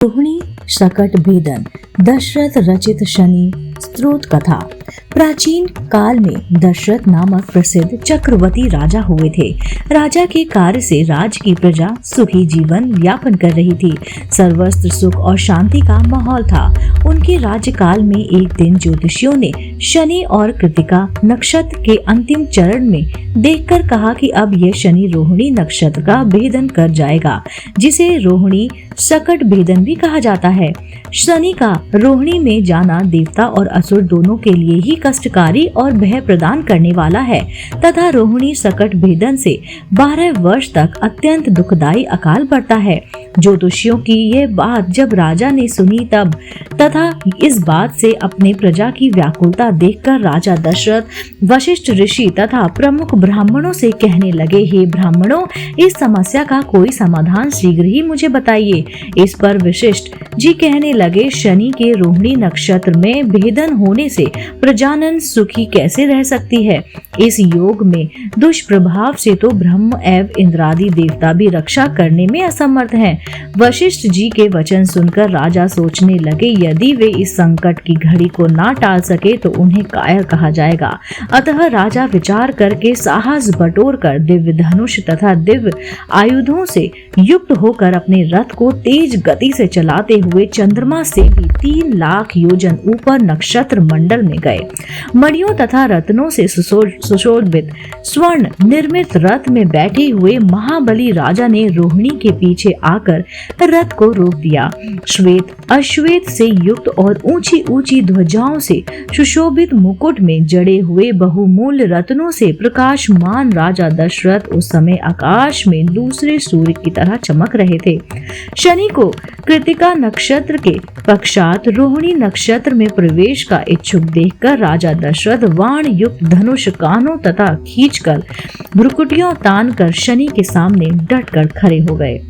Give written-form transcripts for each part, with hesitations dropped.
रोहिणी शकट भेदन दशरथ रचित शनि स्त्रोत कथा। प्राचीन काल में दशरथ नामक प्रसिद्ध चक्रवर्ती राजा हुए थे। राजा के कार्य से राज्य की प्रजा सुखी जीवन यापन कर रही थी। सर्वत्र सुख और शांति का माहौल था। उनके राज्यकाल में एक दिन ज्योतिषियों ने शनि और कृतिका नक्षत्र के अंतिम चरण में देखकर कहा कि अब यह शनि रोहिणी नक्षत्र का भेदन कर जाएगा, जिसे रोहिणी शकट भेदन भी कहा जाता है। शनि का रोहिणी में जाना देवता और असुर दोनों के लिए ही कष्टकारी और भय प्रदान करने वाला है तथा रोहिणी शकट भेदन से 12 वर्ष तक अत्यंत दुखदायी अकाल पड़ता है। ज्योतिषियों की यह बात जब राजा ने सुनी तब तथा इस बात से अपने प्रजा की व्याकुलता देखकर राजा दशरथ वशिष्ठ ऋषि तथा प्रमुख ब्राह्मणों से कहने लगे, हे ब्राह्मणों, इस समस्या का कोई समाधान शीघ्र ही मुझे बताइए। इस पर वशिष्ठ जी कहने लगे, शनि के रोहिणी नक्षत्र में भेदन होने से प्रजानन सुखी कैसे रह सकती है। इस योग में दुष्प्रभाव से तो ब्रह्म एवं इंद्रादि देवता भी रक्षा करने में असमर्थ हैं। वशिष्ठ जी के वचन सुनकर राजा सोचने लगे, यदि वे इस संकट की घड़ी को ना टाल सके तो उन्हें कायर कहा जाएगा। अतः राजा विचार करके साहस बटोर कर दिव्य धनुष तथा दिव्य आयुधों से युक्त होकर अपने रथ को तेज गति से चलाते हुए चंद्रमा से भी 3 लाख योजन ऊपर नक्षत्र मंडल में गए। मणियों तथा रत्नों से सुशोभित स्वर्ण निर्मित रथ में बैठे हुए महाबली राजा ने रोहिणी के पीछे आकर रथ को रोक दिया। श्वेत अश्वेत से युक्त और ऊंची ऊंची ध्वजाओं से सुशोभित मुकुट में जड़े हुए बहुमूल्य रत्नों से प्रकाशमान राजा दशरथ उस समय आकाश में दूसरे सूर्य की तरह चमक रहे थे। शनि को कृतिका नक्षत्र के पश्चात रोहिणी नक्षत्र में प्रवेश का इच्छुक देखकर राजा दशरथ वाण युक्त धनुष कानों तथा खींचकर भ्रुकुटियों तान कर शनि के सामने डटकर खड़े हो गए।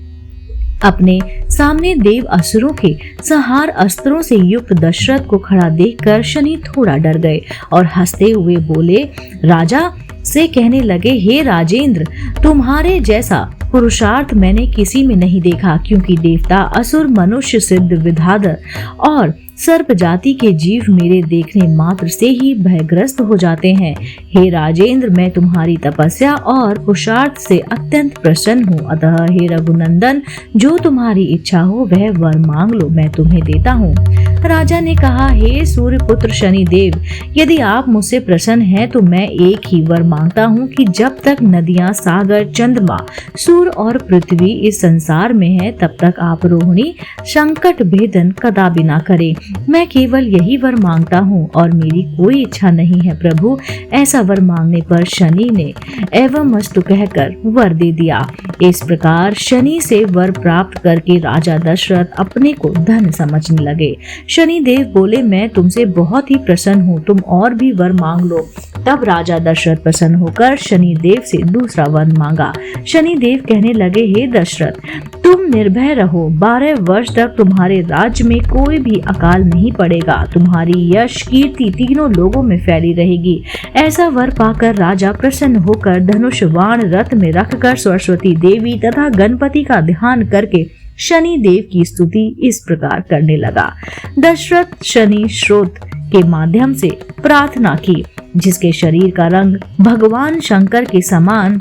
अपने सामने देव असुरों के संहार अस्त्रों से युक्त दशरथ को खड़ा देखकर शनि थोड़ा डर गए और हंसते हुए बोले, राजा से कहने लगे, हे राजेंद्र, तुम्हारे जैसा पुरुषार्थ मैंने किसी में नहीं देखा, क्योंकि देवता असुर मनुष्य सिद्ध विद्याधर और सर्प जाति के जीव मेरे देखने मात्र से ही भयग्रस्त हो जाते हैं। हे राजेंद्र, मैं तुम्हारी तपस्या और पुरुषार्थ से अत्यंत प्रसन्न हूँ। अतः हे रघुनंदन, जो तुम्हारी इच्छा हो वह वर मांग लो, मैं तुम्हें देता हूँ। राजा ने कहा, हे सूर्य पुत्र शनि देव, यदि आप मुझसे प्रसन्न हैं तो मैं एक ही वर मांगता हूँ कि जब तक नदियाँ, सागर, चंद्रमा, सूर्य और पृथ्वी इस संसार में है तब तक आप रोहिणी संकट भेदन कदापि ना करें। मैं केवल यही वर मांगता हूँ और मेरी कोई इच्छा नहीं है प्रभु। ऐसा वर मांगने पर शनि ने एवं मस्तु कहकर वर दे दिया। इस प्रकार शनि से वर प्राप्त करके राजा दशरथ अपने को धन्य समझने लगे। शनि देव बोले, मैं तुमसे बहुत ही प्रसन्न हूँ, तुम और भी वर मांग लो। तब राजा दशरथ प्रसन्न होकर शनि देव से दूसरा वर मांगा। शनि देव कहने लगे, हे दशरथ, तुम निर्भय रहो, 12 वर्ष तक तुम्हारे राज्य में कोई भी अकाल नहीं पड़ेगा। तुम्हारी यश कीर्ति तीनों लोगों में फैली रहेगी। ऐसा वर पाकर राजा प्रसन्न होकर धनुष बाण रथ में रखकर सरस्वती देवी तथा गणपति का ध्यान करके शनि देव की स्तुति इस प्रकार करने लगा। दशरथ शनि स्रोत के माध्यम से प्रार्थना की, जिसके शरीर का रंग भगवान शंकर के समान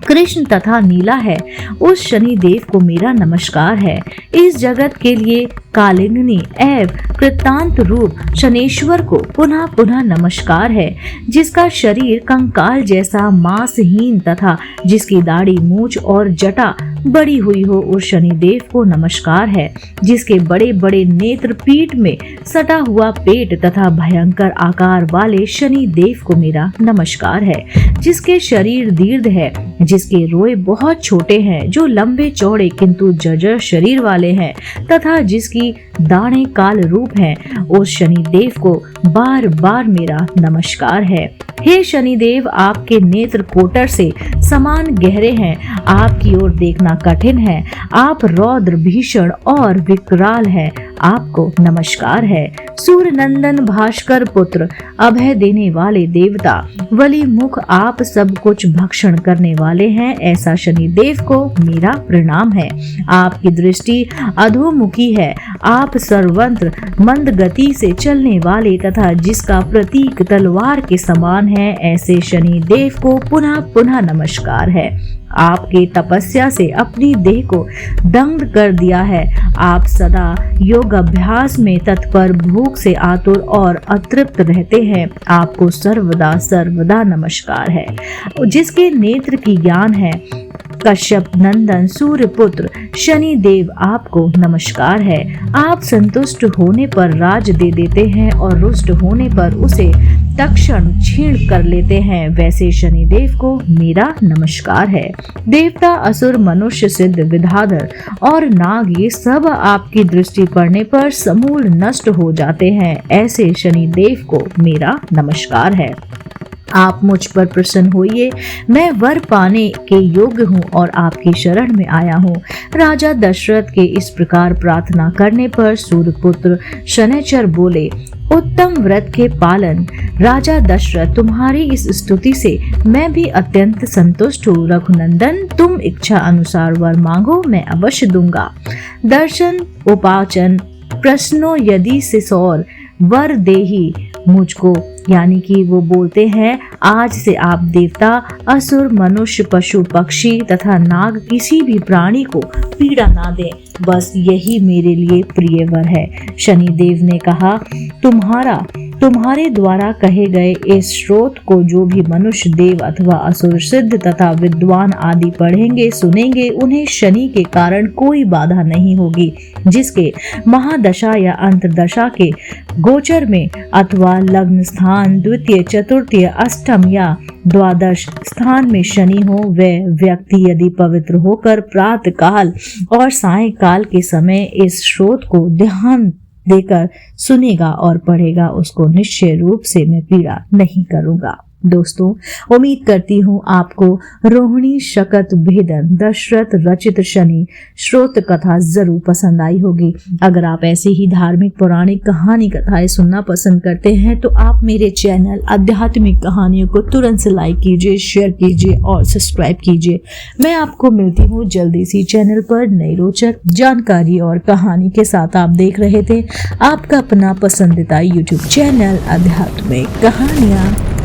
कृष्ण तथा नीला है, उस शनि देव को मेरा नमस्कार है। इस जगत के लिए कालिंदी एवं कृतांत रूप शनेश्वर को पुनः पुनः नमस्कार है, जिसका शरीर कंकाल जैसा मांसहीन तथा जिसकी दाढ़ी, मूछ और जटा बड़ी हुई हो, उस शनि देव को नमस्कार है। जिसके बड़े बड़े नेत्र, पीठ में सटा हुआ पेट तथा भयंकर आकार वाले शनि देव को मेरा नमस्कार है। जिसके शरीर दीर्घ है, जिसके रोए बहुत छोटे हैं, जो लंबे चौड़े किंतु जर्जर शरीर वाले हैं तथा जिसकी दाढ़ें काल रूप हैं, उस शनि देव को बार बार मेरा नमस्कार है। हे शनिदेव, आपके नेत्र कोटर से समान गहरे हैं, आपकी ओर देखना कठिन है। आप रौद्र, भीषण और विकराल हैं। आपको नमस्कार है। सूर्य नंदन भास्कर पुत्र, अभय देने वाले देवता, वली मुख आप सब कुछ भक्षण करने वाले हैं, ऐसा शनि देव को मेरा प्रणाम है। आपकी दृष्टि अधोमुखी है, आप सर्वत्र मंद गति से चलने वाले तथा जिसका प्रतीक तलवार के समान है, ऐसे शनि देव को पुनः पुनः नमस्कार है। आपके तपस्या से अपनी देह को दंग कर दिया है। आप सदा योग अभ्यास में तत्पर, भूख से आतुर और अतृप्त रहते हैं। आपको सर्वदा सर्वदा नमस्कार है। जिसके नेत्र की ज्ञान है, कश्यप नंदन सूर्य पुत्र शनि देव आपको नमस्कार है। आप संतुष्ट होने पर राज दे देते हैं और रुष्ट होने पर उसे तत्क्षण छीण कर लेते हैं, वैसे शनि देव को मेरा नमस्कार है। देवता, असुर, मनुष्य, सिद्ध, विद्याधर और नाग ये सब आपकी दृष्टि पड़ने पर समूल नष्ट हो जाते हैं, ऐसे शनि देव को मेरा नमस्कार है। आप मुझ पर प्रसन्न होइए, मैं वर पाने के योग्य हूँ और आपकी शरण में आया हूँ। राजा दशरथ के इस प्रकार प्रार्थना करने पर सूर्यपुत्र शनैचर बोले, उत्तम व्रत के पालन राजा दशरथ, तुम्हारी इस स्तुति से मैं भी अत्यंत संतुष्ट हूँ। रघुनंदन, तुम इच्छा अनुसार वर मांगो, मैं अवश्य दूंगा। दर्शन उपाचन प्रश्नो यदि सिसौर वर देही मुझको, यानी कि वो बोलते हैं, आज से आप देवता, असुर, मनुष्य, पशु, पक्षी तथा नाग किसी भी प्राणी को पीड़ा ना दें, बस यही मेरे लिए प्रिय वर है। शनि देव ने कहा, तुम्हारे द्वारा कहे गए इस श्रोत को जो भी मनुष्य, देव अथवा असुर, सिद्ध तथा विद्वान आदि पढ़ेंगे सुनेंगे, उन्हें शनि के कारण कोई बाधा नहीं होगी। जिसके महादशा या अंतर्दशा के गोचर में अथवा लग्न स्थान द्वितीय, चतुर्थीय, अष्टम या द्वादश स्थान में शनि हो, वह व्यक्ति यदि पवित्र होकर प्रातः काल और सायंकाल के समय इस श्रोत को ध्यान देकर सुनेगा और पढ़ेगा, उसको निश्चय रूप से मैं पीड़ा नहीं करूंगा। दोस्तों, उम्मीद करती हूँ आपको रोहिणी शकट भेदन दशरथ रचित शनि श्रोत कथा जरूर पसंद आई होगी। अगर आप ऐसी ही धार्मिक पौराणिक कहानी कथाएं सुनना पसंद करते हैं तो आप मेरे चैनल आध्यात्मिक कहानियों को तुरंत से लाइक कीजिए, शेयर कीजिए और सब्सक्राइब कीजिए। मैं आपको मिलती हूँ जल्दी सी चैनल पर नई रोचक जानकारी और कहानी के साथ। आप देख रहे थे आपका अपना पसंदीदा यूट्यूब चैनल आध्यात्मिक कहानियाँ।